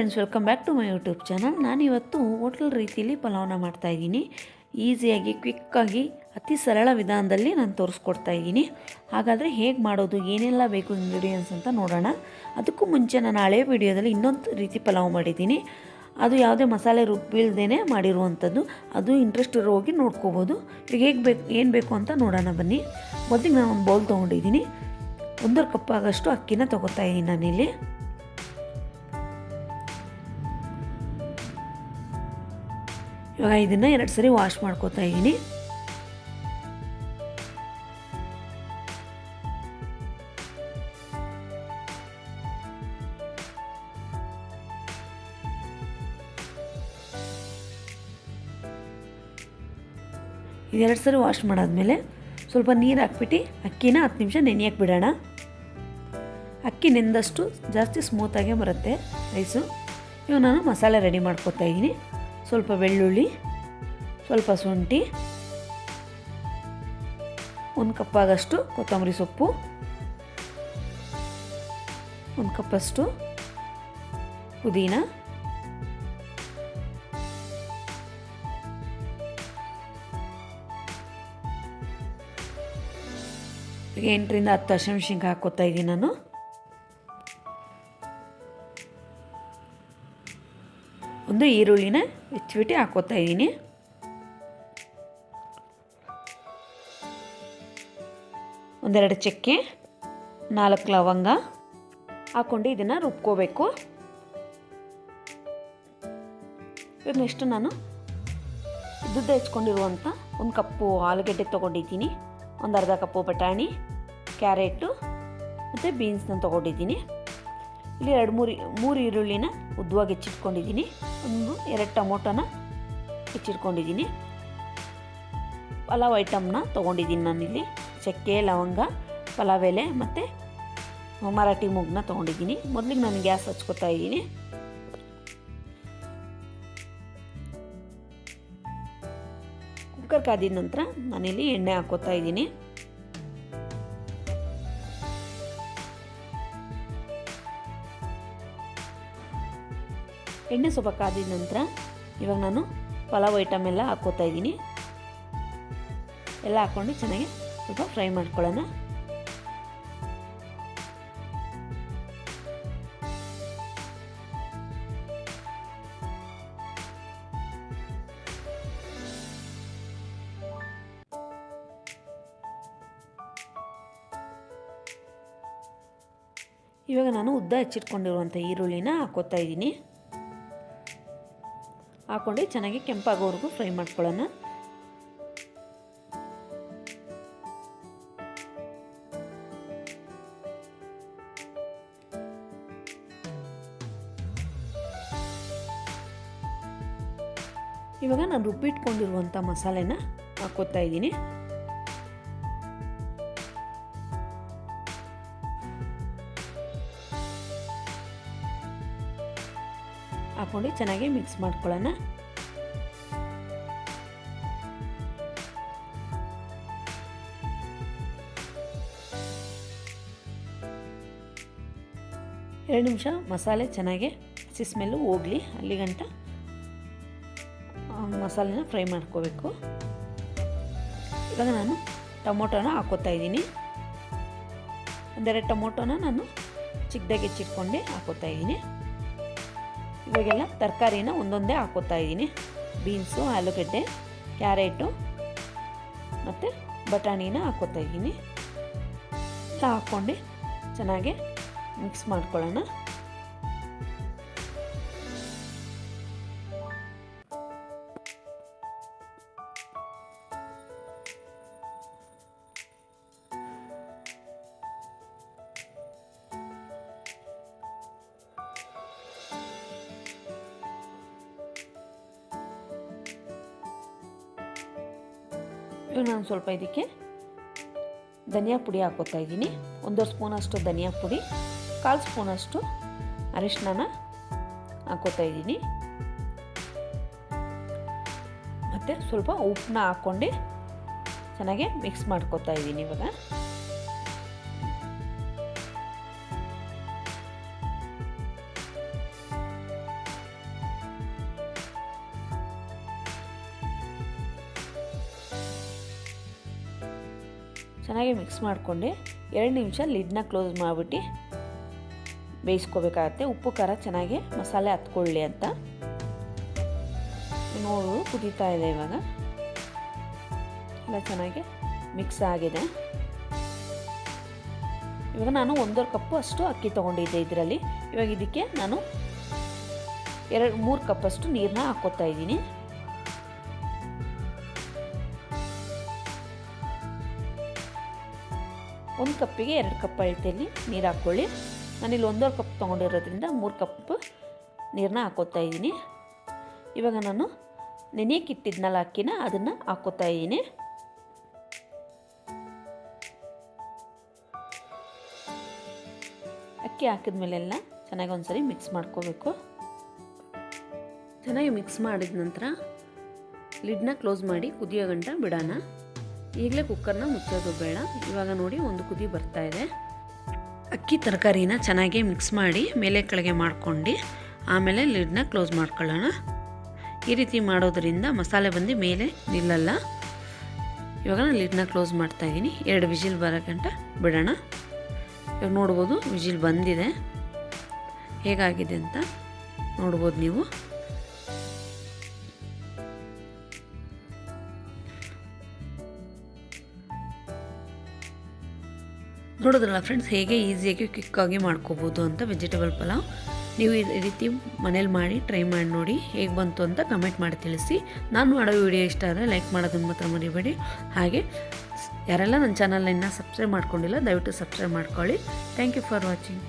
Friends, welcome back to my YouTube channel. ನಾನಿವತ್ತು hotel ರೀತಿಯಲ್ಲಿ ಪಲಾವ್ನ ಮಾಡ್ತಾಯಿದ್ದೀನಿ. ಈಸಿಯಾಗಿ, ಕ್ವಿಕ್ಕಾಗಿ, ಅತಿ ಸರಳ ವಿಧಾನದಲ್ಲಿ ನಾನು ತೋರಿಸ್ಕೊಡ್ತಾ ಇದ್ದೀನಿ. ಹಾಗಾದರೆ ಹೇಗೆ ಮಾಡೋದು, ಏನೆಲ್ಲ ಬೇಕು ಇಂಗ್ರೀಡಿಯೆಂಟ್ಸ್ ಅಂತ ನೋಡೋಣ. ಅದಕ್ಕೂ ಮುಂಚೆ ನಾನು ಹಳೆ ವಿಡಿಯೋದಲ್ಲಿ ಇನ್ನೊಂದು ರೀತಿ ಪಲಾವ್ ಮಾಡಿದ್ದೀನಿ. ಅದು ಯಾವುದೇ ಮಸಾಲೆ ರುಬ್ಬಿಲ್ದೇ ಮಾಡಿರುವಂಥದ್ದು. ಅದು ಇಂಟ್ರೆಸ್ಟ್ ಇರೋ ಹೋಗಿ ನೋಡ್ಕೋಬೋದು. ಈಗ ಏನು ಬೇಕು ಅಂತ ನೋಡೋಣ ಬನ್ನಿ. ಮೊದಲಿಗೆ ನಾನು ಒಂದು ಬೌಲ್ ತೊಗೊಂಡಿದ್ದೀನಿ. 1 ಕಪ್ ಆಗೋಷ್ಟು ಅಕ್ಕಿನ ತೊಗೋತಾ ಇದ್ದೀನಿ ನಾನಿಲ್ಲಿ. ಇವಾಗ ಇದನ್ನು 2 ಸರಿ ವಾಶ್ ಮಾಡ್ಕೋತಾ ಇದ್ದೀನಿ. ಇದು 2 ಸರಿ ವಾಶ್ ಮಾಡಾದ್ಮೇಲೆ ಸ್ವಲ್ಪ ನೀರು ಹಾಕ್ಬಿಟ್ಟು ಅಕ್ಕಿನ 10 ನಿಮಿಷ ನೆನೆಯಕ್ಕೆ ಬಿಡೋಣ. ಅಕ್ಕಿ ನೆಂದಷ್ಟು ಜಾಸ್ತಿ ಸ್ಮೂತಾಗೆ ಬರುತ್ತೆ ರೈಸು. ಇವಾಗ ನಾನು ಮಸಾಲೆ ರೆಡಿ ಮಾಡ್ಕೋತಾ ಇದ್ದೀನಿ. ಸ್ವಲ್ಪ ಬೆಳ್ಳುಳ್ಳಿ, ಸ್ವಲ್ಪ ಶುಂಠಿ, 1 ಕಪ್ ಆಗೋಷ್ಟು ಕೊತ್ತಂಬರಿ ಸೊಪ್ಪು, 1 ಕಪ್ಪಷ್ಟು ಪುದೀನ, ಈಗ 8 ರಿಂದ 10 ಹಸಿಮೆಣಸಿನಕಾಯಿ ಹಾಕ್ಕೋತಾ ಇದ್ದೀನಿ ನಾನು. ಒಂದು ಈರುಳ್ಳಿನ ಹೆಚ್ಚಿಬಿಟ್ಟು ಹಾಕ್ಕೋತಾ ಇದ್ದೀನಿ. ಒಂದೆರಡು ಚಕ್ಕೆ, 4 ಲವಂಗ ಹಾಕ್ಕೊಂಡು ಇದನ್ನು ರುಬ್ಕೋಬೇಕು. ಇವಾಗ ನೆಕ್ಸ್ಟ್ ನಾನು ಉದ್ದುದ್ದ ಹೆಚ್ಕೊಂಡಿರುವಂಥ 1 ಕಪ್ಪು ಆಲೂಗಡ್ಡೆ ತೊಗೊಂಡಿದ್ದೀನಿ, ಒಂದು ಅರ್ಧ ಕಪ್ಪು ಬಟಾಣಿ, ಕ್ಯಾರೆಟು ಮತ್ತು ಬೀನ್ಸ್ನ ತೊಗೊಂಡಿದ್ದೀನಿ. ಇಲ್ಲಿ 2-3 ಈರುಳ್ಳಿನ ಉದ್ದವಾಗಿ ಹೆಚ್ಚಿಟ್ಕೊಂಡಿದ್ದೀನಿ. 2 ಟೊಮೊಟೊನ ಹೆಚ್ಚಿಟ್ಕೊಂಡಿದ್ದೀನಿ. ಪಲಾವ್ ಐಟಮ್ನ ತೊಗೊಂಡಿದ್ದೀನಿ ನಾನಿಲ್ಲಿ. ಚಕ್ಕೆ, ಲವಂಗ, ಪಲಾವ್ ಎಲೆ ಮತ್ತು ಮರಾಠಿ ಮೂಗನ್ನ ತೊಗೊಂಡಿದ್ದೀನಿ. ಮೊದಲಿಗೆ ನಾನು ಗ್ಯಾಸ್ ಹಚ್ಕೋತಾ ಇದ್ದೀನಿ. ಕುಕ್ಕರ್ ಕಾದಿದ ನಂತರ ನಾನಿಲ್ಲಿ ಎಣ್ಣೆ ಹಾಕ್ಕೋತಾ ಇದ್ದೀನಿ. ಎಣ್ಣೆ ಸ್ವಲ್ಪ ಕಾದಿದ ನಂತರ ಇವಾಗ ನಾನು ಪಲಾವ್ ಐಟಮ್ ಎಲ್ಲ ಹಾಕ್ಕೋತಾ ಇದ್ದೀನಿ. ಎಲ್ಲ ಹಾಕ್ಕೊಂಡು ಚೆನ್ನಾಗಿ ಸ್ವಲ್ಪ ಫ್ರೈ ಮಾಡ್ಕೊಳ್ಳೋಣ. ಇವಾಗ ನಾನು ಉದ್ದ ಹೆಚ್ಚಿಟ್ಕೊಂಡಿರುವಂಥ ಈರುಳ್ಳಿನ ಹಾಕ್ಕೋತಾ ಇದ್ದೀನಿ. ಹಾಕ್ಕೊಂಡು ಚೆನ್ನಾಗಿ ಕೆಂಪಾಗೋವರೆಗೂ ಫ್ರೈ ಮಾಡ್ಕೊಳ್ಳೋಣ. ಇವಾಗ ನಾನು ರುಬ್ಬಿಟ್ಕೊಂಡಿರುವಂಥ ಮಸಾಲೆನ ಹಾಕ್ಕೋತಾ ಇದ್ದೀನಿ. ಹಾಕ್ಕೊಂಡು ಚೆನ್ನಾಗಿ ಮಿಕ್ಸ್ ಮಾಡ್ಕೊಳ್ಳೋಣ. ಎರಡು ನಿಮಿಷ ಮಸಾಲೆ ಚೆನ್ನಾಗಿ ಹಸಿ ಸ್ಮೆಲ್ಲು ಹೋಗಲಿ, ಅಲ್ಲಿಗಂಟ ಮಸಾಲೆನ ಫ್ರೈ ಮಾಡ್ಕೋಬೇಕು. ಇವಾಗ ನಾನು ಟೊಮೊಟೊನ ಹಾಕ್ಕೋತಾ ಇದ್ದೀನಿ. 1-2 ಟೊಮೊಟೊನ ನಾನು ಚಿಕ್ಕದಾಗಿ ಹೆಚ್ಚಿಟ್ಕೊಂಡೆ ಹಾಕ್ಕೋತಾ ಇದ್ದೀನಿ. ಇವಾಗೆಲ್ಲ ತರಕಾರಿನ ಒಂದೊಂದೇ ಹಾಕ್ಕೋತಾ ಇದ್ದೀನಿ. ಬೀನ್ಸು, ಆಲೂಗಡ್ಡೆ, ಕ್ಯಾರೆಟು ಮತ್ತು ಬಟಾಣಿನ ಹಾಕ್ಕೋತಾ ಇದ್ದೀನಿ. ಎಲ್ಲ ಹಾಕ್ಕೊಂಡು ಚೆನ್ನಾಗಿ ಮಿಕ್ಸ್ ಮಾಡ್ಕೊಳ್ಳೋಣ. ಇವಾಗ ನಾನು ಸ್ವಲ್ಪ ಇದಕ್ಕೆ ಧನಿಯಾ ಪುಡಿ ಹಾಕ್ಕೋತಾ ಇದ್ದೀನಿ. 1 ಸ್ಪೂನಷ್ಟು ಧನಿಯಾ ಪುಡಿ, 1/4 ಸ್ಪೂನಷ್ಟು ಅರಿಶಿನ ಹಾಕ್ಕೋತಾ ಇದ್ದೀನಿ. ಮತ್ತು ಸ್ವಲ್ಪ ಉಪ್ಪನ್ನ ಹಾಕ್ಕೊಂಡು ಚೆನ್ನಾಗಿ ಮಿಕ್ಸ್ ಮಾಡ್ಕೋತಾ ಇದ್ದೀನಿ. ಇವಾಗ ಚೆನ್ನಾಗಿ ಮಿಕ್ಸ್ ಮಾಡಿಕೊಂಡು 2 ನಿಮಿಷ ಲಿಡ್ನ ಕ್ಲೋಸ್ ಮಾಡಿಬಿಟ್ಟು ಬೇಯಿಸ್ಕೋಬೇಕಾಗತ್ತೆ. ಉಪ್ಪು ಖಾರ ಚೆನ್ನಾಗಿ ಮಸಾಲೆ ಹತ್ಕೊಳ್ಳಿ ಅಂತ. ನೋಡು ಕುದೀತಾ ಇದೆ. ಇವಾಗ ಎಲ್ಲ ಚೆನ್ನಾಗಿ ಮಿಕ್ಸ್ ಆಗಿದೆ. ಇವಾಗ ನಾನು 1.5 ಕಪ್ಪು ಅಷ್ಟು ಅಕ್ಕಿ ತೊಗೊಂಡಿದ್ದೆ ಇದರಲ್ಲಿ. ಇವಾಗ ಇದಕ್ಕೆ ನಾನು 2-3 ಕಪ್ಪಷ್ಟು ನೀರನ್ನ ಹಾಕ್ಕೋತಾ ಇದ್ದೀನಿ. ಒಂದು ಕಪ್ಪಿಗೆ 2 ಕಪ್ ಅಳತೆಯಲ್ಲಿ ನೀರು ಹಾಕ್ಕೊಳ್ಳಿ. ನಾನಿಲ್ಲಿ 1.5 ಕಪ್ ತೊಗೊಂಡಿರೋದ್ರಿಂದ 3 ಕಪ್ ನೀರನ್ನ ಹಾಕ್ಕೋತಾ ಇದ್ದೀನಿ. ಇವಾಗ ನಾನು ನೆನೆಯಕ್ಕೆ ಇಟ್ಟಿದ್ನಲ್ಲ ಅಕ್ಕಿನ ಅದನ್ನು ಹಾಕ್ಕೋತಾ ಇದ್ದೀನಿ. ಅಕ್ಕಿ ಹಾಕಿದ್ಮೇಲೆಲ್ಲ ಚೆನ್ನಾಗಿ ಒಂದ್ಸರಿ ಮಿಕ್ಸ್ ಮಾಡ್ಕೋಬೇಕು. ಚೆನ್ನಾಗಿ ಮಿಕ್ಸ್ ಮಾಡಿದ ನಂತರ ಲಿಡ್ನ ಕ್ಲೋಸ್ ಮಾಡಿ ಕುದಿಯೋ ಗಂಟ ಬಿಡೋಣ. ಈಗಲೇ ಕುಕ್ಕರ್ನ ಮುಚ್ಚೋದು ಬೇಡ. ಇವಾಗ ನೋಡಿ ಒಂದು ಕುದಿ ಬರ್ತಾ ಇದೆ. ಅಕ್ಕಿ ತರಕಾರಿನ ಚೆನ್ನಾಗಿ ಮಿಕ್ಸ್ ಮಾಡಿ ಮೇಲೆ ಕೆಳಗೆ ಮಾಡ್ಕೊಂಡು ಆಮೇಲೆ ಲಿಡ್ನ ಕ್ಲೋಸ್ ಮಾಡ್ಕೊಳ್ಳೋಣ. ಈ ರೀತಿ ಮಾಡೋದ್ರಿಂದ ಮಸಾಲೆ ಬಂದು ಮೇಲೆ ನಿಲ್ಲಲ್ಲ. ಇವಾಗ ನಾನು ಲಿಡ್ನ ಕ್ಲೋಸ್ ಮಾಡ್ತಾ ಇದ್ದೀನಿ. 2 ವಿಜಿಲ್ ಬರೋ ಗಂಟ ಬಿಡೋಣ. ಇವಾಗ ನೋಡ್ಬೋದು ವಿಜಿಲ್ ಬಂದಿದೆ. ಹೇಗಾಗಿದೆ ಅಂತ ನೋಡ್ಬೋದು ನೀವು. ನೋಡಿದ್ರಲ್ಲ ಫ್ರೆಂಡ್ಸ್, ಹೇಗೆ ಈಸಿಯಾಗಿ ಕ್ವಿಕ್ಕಾಗಿ ಮಾಡ್ಕೋಬೋದು ಅಂತ ವೆಜಿಟೇಬಲ್ ಪಲಾವ್. ನೀವು ಈ ರೀತಿ ಮನೇಲಿ ಮಾಡಿ ಟ್ರೈ ಮಾಡಿ ನೋಡಿ. ಹೇಗೆ ಬಂತು ಅಂತ ಕಮೆಂಟ್ ಮಾಡಿ ತಿಳಿಸಿ. ನಾನು ಮಾಡೋ ವಿಡಿಯೋ ಇಷ್ಟ ಆದರೆ ಲೈಕ್ ಮಾಡೋದನ್ನು ಮಾತ್ರ ಮರಿಬೇಡಿ. ಹಾಗೆ ಯಾರೆಲ್ಲ ನನ್ನ ಚಾನಲ್ನ ಇನ್ನೂ ಸಬ್ಸ್ಕ್ರೈಬ್ ಮಾಡ್ಕೊಂಡಿಲ್ಲ ದಯವಿಟ್ಟು ಸಬ್ಸ್ಕ್ರೈಬ್ ಮಾಡ್ಕೊಳ್ಳಿ. Thank you for watching.